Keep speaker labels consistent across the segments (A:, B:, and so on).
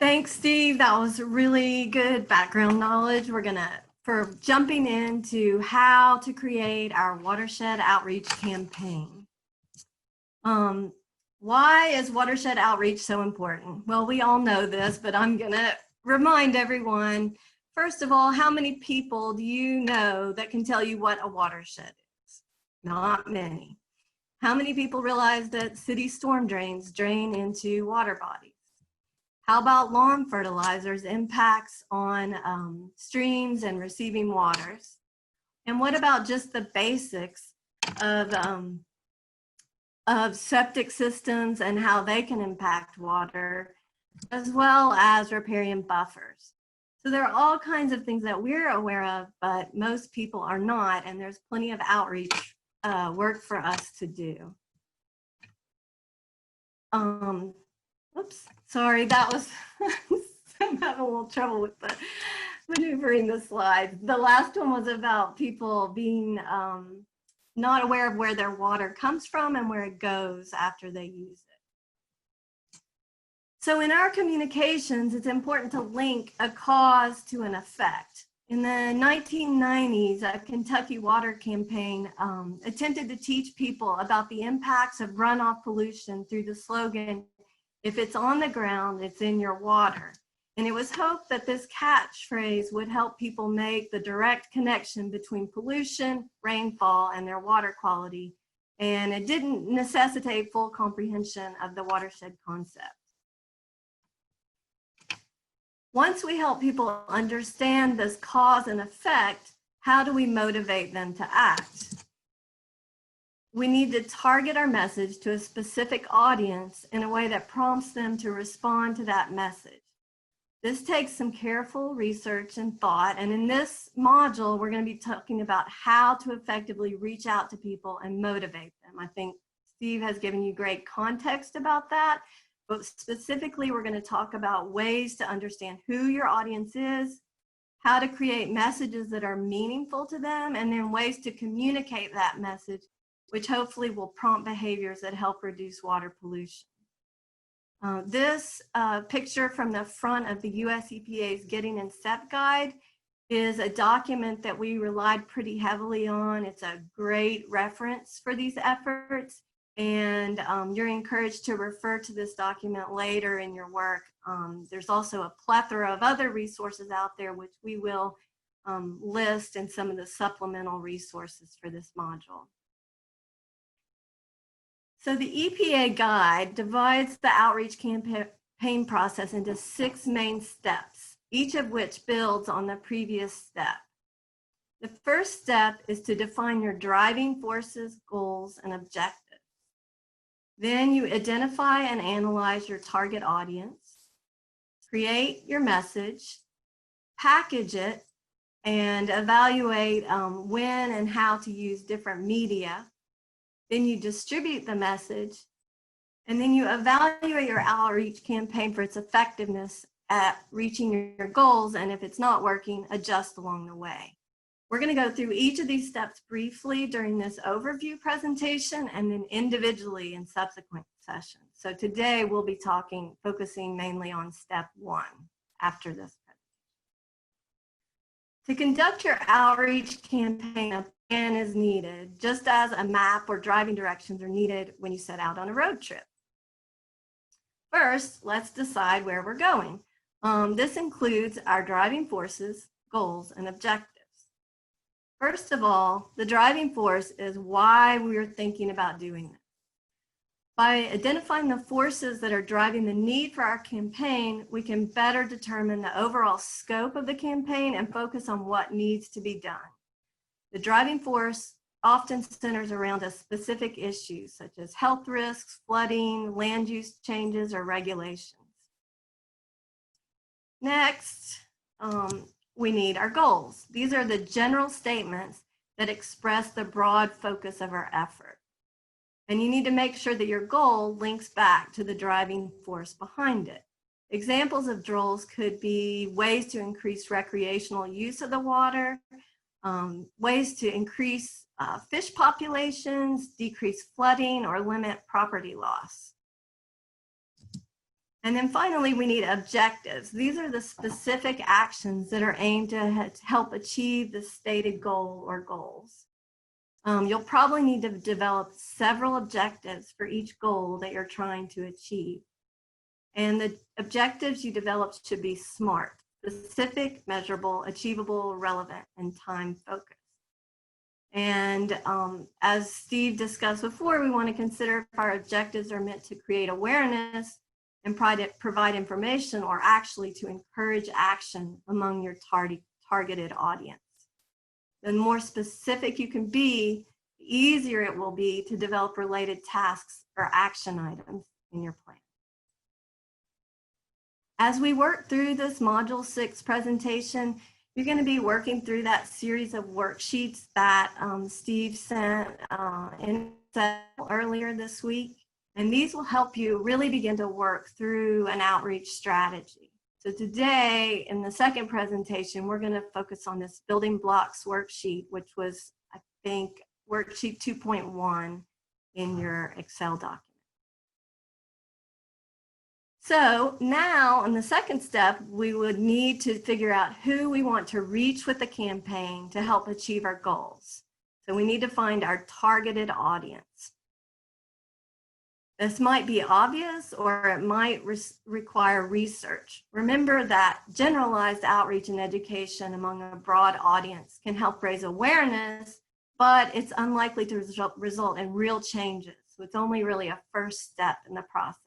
A: Thanks, Steve. That was really good background knowledge. For jumping into how to create our Watershed Outreach campaign. Why is Watershed Outreach so important? Well, we all know this, but I'm gonna remind everyone, first of all, how many people do you know that can tell you what a watershed is? Not many. How many people realize that city storm drains drain into water bodies? How about lawn fertilizers' impacts on streams and receiving waters? And what about just the basics of septic systems and how they can impact water, as well as riparian buffers? So there are all kinds of things that we're aware of, but most people are not, and there's plenty of outreach work for us to do. Oops, sorry, that was, I'm having a little trouble with the maneuvering the slides. The last one was about people being not aware of where their water comes from and where it goes after they use it. So in our communications, it's important to link a cause to an effect. In the 1990s, a Kentucky water campaign attempted to teach people about the impacts of runoff pollution through the slogan, "If it's on the ground, it's in your water." And it was hoped that this catchphrase would help people make the direct connection between pollution, rainfall, and their water quality. And it didn't necessitate full comprehension of the watershed concept. Once we help people understand this cause and effect, how do we motivate them to act? We need to target our message to a specific audience in a way that prompts them to respond to that message. This takes some careful research and thought, and in this module, we're going to be talking about how to effectively reach out to people and motivate them. I think Steve has given you great context about that, but specifically, we're going to talk about ways to understand who your audience is, how to create messages that are meaningful to them, and then ways to communicate that message, which hopefully will prompt behaviors that help reduce water pollution. This picture from the front of the US EPA's Getting in Step Guide is a document that we relied pretty heavily on. It's a great reference for these efforts, and you're encouraged to refer to this document later in your work. There's also a plethora of other resources out there, which we will list in some of the supplemental resources for this module. So the EPA guide divides the outreach campaign process into 6 main steps, each of which builds on the previous step. The first step is to define your driving forces, goals, and objectives. Then you identify and analyze your target audience, create your message, package it, and evaluate when and how to use different media. Then you distribute the message, and then you evaluate your outreach campaign for its effectiveness at reaching your goals, and if it's not working, adjust along the way. We're going to go through each of these steps briefly during this overview presentation and then individually in subsequent sessions. So today we'll be focusing mainly on step 1 after this presentation. To conduct your outreach campaign, a plan is needed, just as a map or driving directions are needed when you set out on a road trip. First, let's decide where we're going. This includes our driving forces, goals, and objectives. First of all, the driving force is why we're thinking about doing this. By identifying the forces that are driving the need for our campaign, we can better determine the overall scope of the campaign and focus on what needs to be done. The driving force often centers around a specific issue, such as health risks, flooding, land use changes, or regulations. Next, we need our goals. These are the general statements that express the broad focus of our effort. And you need to make sure that your goal links back to the driving force behind it. Examples of goals could be ways to increase recreational use of the water, ways to increase fish populations, decrease flooding, or limit property loss. And then finally, we need objectives. These are the specific actions that are aimed to help achieve the stated goal or goals. You'll probably need to develop several objectives for each goal that you're trying to achieve. And the objectives you develop should be SMART: specific, measurable, achievable, relevant, and time focused. And as Steve discussed before, we want to consider if our objectives are meant to create awareness and provide information, or actually to encourage action among your targeted audience. The more specific you can be, the easier it will be to develop related tasks or action items in your plan. As we work through this Module 6 presentation, you're going to be working through that series of worksheets that Steve sent in earlier this week. And these will help you really begin to work through an outreach strategy. So today, in the second presentation, we're going to focus on this building blocks worksheet, which was, I think, worksheet 2.1 in your Excel document. So now, in the second step, we would need to figure out who we want to reach with the campaign to help achieve our goals. So we need to find our targeted audience. This might be obvious, or it might require research. Remember that generalized outreach and education among a broad audience can help raise awareness, but it's unlikely to result in real changes. So it's only really a first step in the process.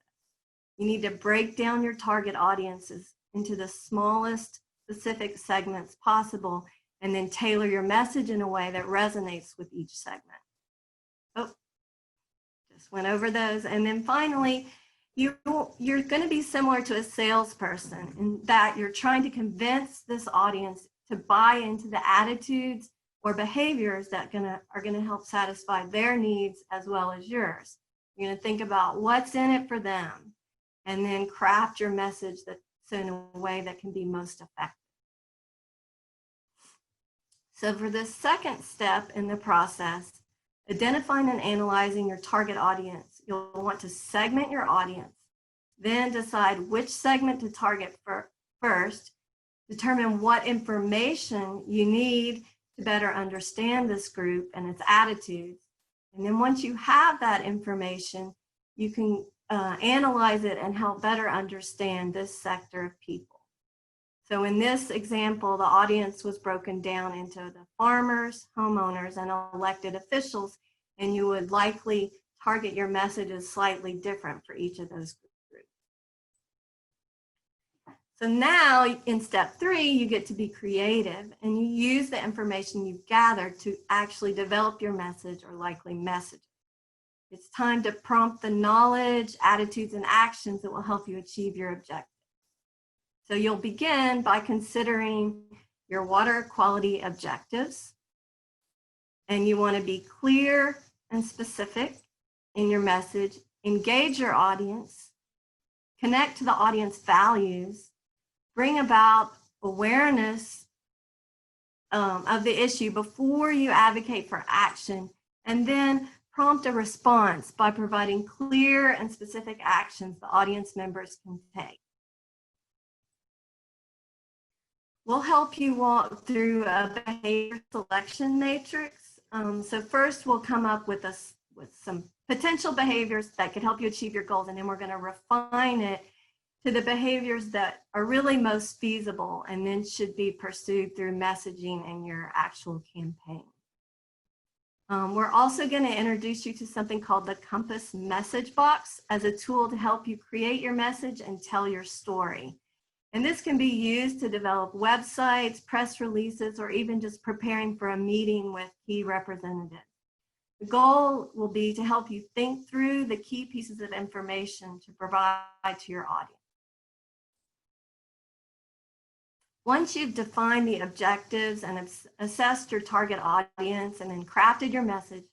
A: You need to break down your target audiences into the smallest specific segments possible, and then tailor your message in a way that resonates with each segment. Went over those. And then finally, you're going to be similar to a salesperson in that you're trying to convince this audience to buy into the attitudes or behaviors that are going to help satisfy their needs as well as yours. You're going to think about what's in it for them, and then craft your message that's in a way that can be most effective. So for this second step in the process, identifying and analyzing your target audience, you'll want to segment your audience, then decide which segment to target first, determine what information you need to better understand this group and its attitudes. And then once you have that information, you can analyze it and help better understand this sector of people. So in this example, the audience was broken down into the farmers, homeowners, and elected officials, and you would likely target your messages slightly different for each of those groups. So now in step 3, you get to be creative, and you use the information you've gathered to actually develop your message or likely messages. It's time to prompt the knowledge, attitudes, and actions that will help you achieve your objectives. So you'll begin by considering your water quality objectives, and you want to be clear and specific in your message, engage your audience, connect to the audience values, bring about awareness of the issue before you advocate for action, and then prompt a response by providing clear and specific actions the audience members can take. We'll help you walk through a behavior selection matrix. So first we'll come up with some potential behaviors that could help you achieve your goals, and then we're going to refine it to the behaviors that are really most feasible and then should be pursued through messaging and your actual campaign. We're also going to introduce you to something called the Compass Message Box as a tool to help you create your message and tell your story. And this can be used to develop websites, press releases, or even just preparing for a meeting with key representatives. The goal will be to help you think through the key pieces of information to provide to your audience. Once you've defined the objectives and assessed your target audience and then crafted your message,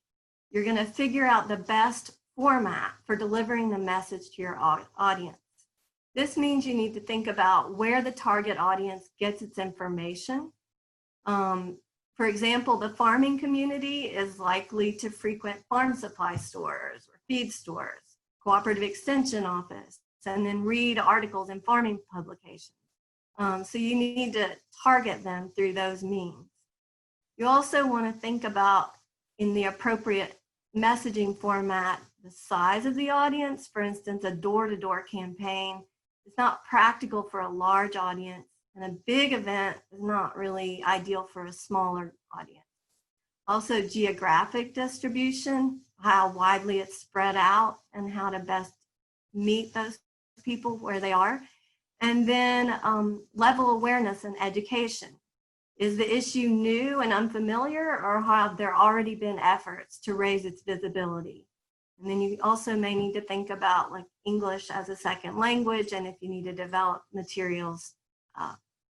A: you're going to figure out the best format for delivering the message to your audience. This means you need to think about where the target audience gets its information. For example, the farming community is likely to frequent farm supply stores or feed stores, cooperative extension office, and then read articles in farming publications. So you need to target them through those means. You also want to think about, in the appropriate messaging format, the size of the audience. For instance, a door-to-door campaign is not practical for a large audience, and a big event is not really ideal for a smaller audience. Also, geographic distribution, how widely it's spread out and how to best meet those people where they are. And then level awareness and education. Is the issue new and unfamiliar, or have there already been efforts to raise its visibility? And then you also may need to think about like English as a second language, and if you need to develop materials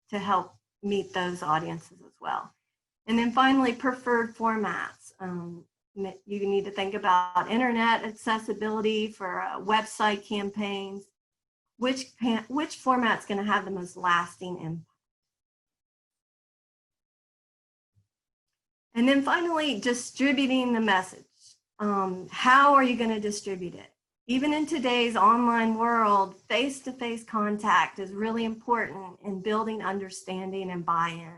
A: to help meet those audiences as well. And then finally, preferred formats. You need to think about internet accessibility for website campaigns. Which format's going to have the most lasting impact? And then finally, distributing the message. How are you going to distribute it? Even in today's online world, face-to-face contact is really important in building understanding and buy-in.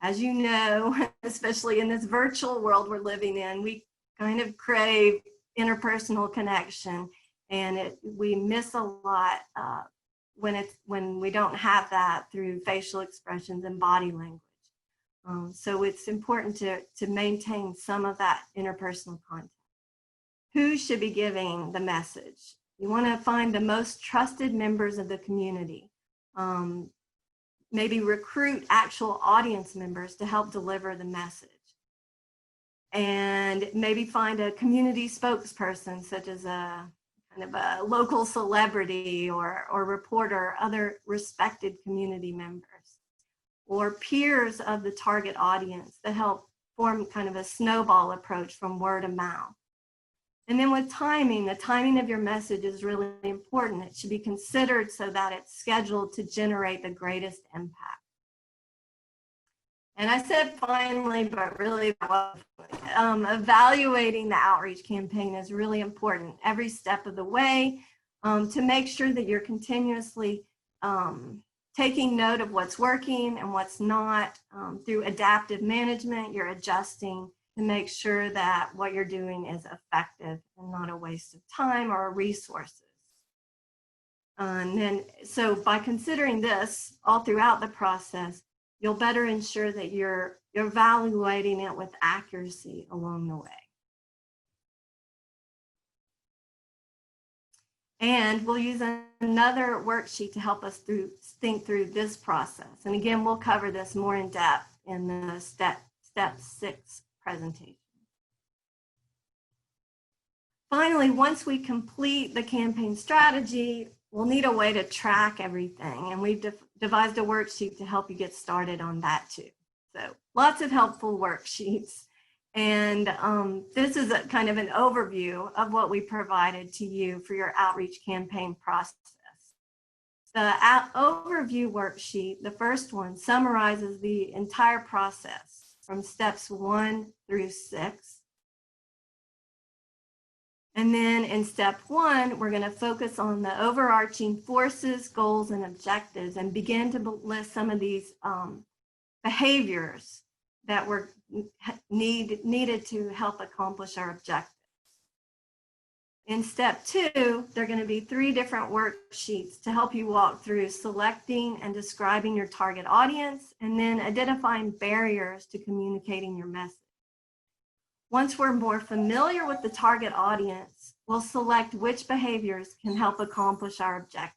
A: As you know, especially in this virtual world we're living in, we kind of crave interpersonal connection, and we miss a lot when we don't have that through facial expressions and body language. So it's important to maintain some of that interpersonal contact. Who should be giving the message? You want to find the most trusted members of the community. Maybe recruit actual audience members to help deliver the message. And maybe find a community spokesperson, such as a kind of a local celebrity or reporter, other respected community members, or peers of the target audience that help form kind of a snowball approach from word of mouth. And then with timing, the timing of your message is really important. It should be considered so that it's scheduled to generate the greatest impact. And I said finally, but really evaluating the outreach campaign is really important every step of the way, to make sure that you're continuously taking note of what's working and what's not. Through adaptive management, you're adjusting to make sure that what you're doing is effective and not a waste of time or resources. And then, so by considering this all throughout the process, you'll better ensure that you're evaluating it with accuracy along the way. And we'll use another worksheet to help us think through this process. And again, we'll cover this more in depth in the step 6 presentation. Finally, once we complete the campaign strategy, we'll need a way to track everything. And we've devised a worksheet to help you get started on that too. So lots of helpful worksheets. And this is a kind of an overview of what we provided to you for your outreach campaign process. The overview worksheet, the first one, summarizes the entire process from steps 1 through 6. And then in step 1, we're going to focus on the overarching forces, goals, and objectives, and begin to list some of these behaviors that were needed to help accomplish our objectives. In step 2, there are going to be 3 different worksheets to help you walk through selecting and describing your target audience, and then identifying barriers to communicating your message. Once we're more familiar with the target audience, we'll select which behaviors can help accomplish our objectives.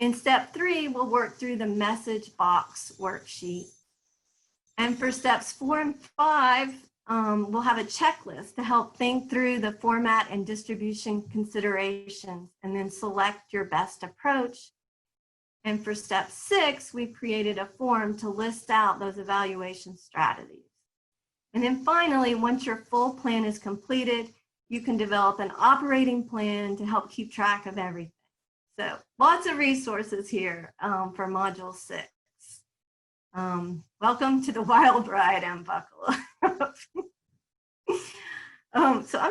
A: In step 3, we'll work through the message box worksheet. And for steps 4 and 5, we'll have a checklist to help think through the format and distribution considerations, and then select your best approach. And for step 6, we've created a form to list out those evaluation strategies. And then finally, once your full plan is completed, you can develop an operating plan to help keep track of everything. So lots of resources here for Module 6. Welcome to the wild ride, and buckle up. So I'm